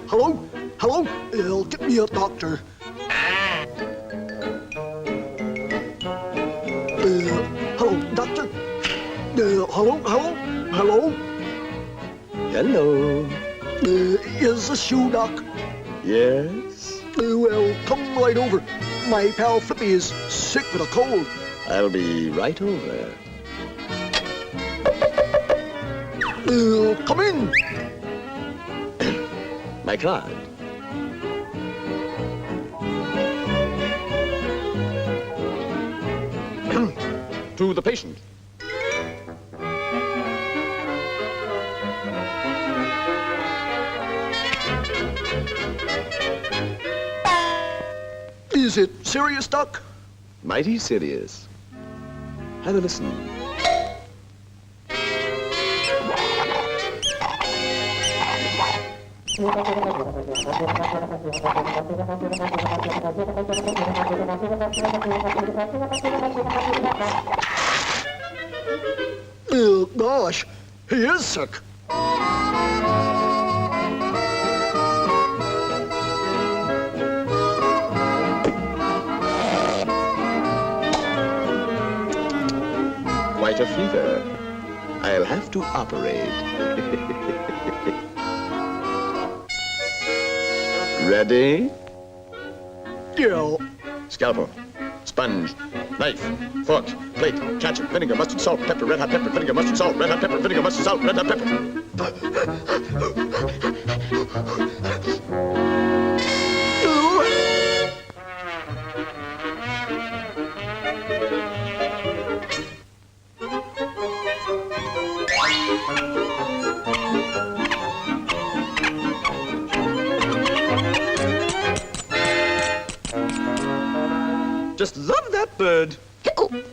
Hello? Hello? Get me a doctor. Hello, doctor? Hello? Hello? Hello? Hello. Is this you, Doc? Yes? Well, come right over. My pal Flippy is sick with a cold. I'll be right over. Come in. My card. To the patient. Is it serious, Doc? Mighty serious. Have a listen. Gosh, he is sick. Quite a fever. I'll have to operate. Ready? Yeah. Scalpel, sponge, knife, fork, plate, ketchup, vinegar, mustard, salt, pepper, red hot pepper, vinegar, mustard, salt, red hot pepper, vinegar, mustard, salt, red hot pepper. Just love that bird. Good.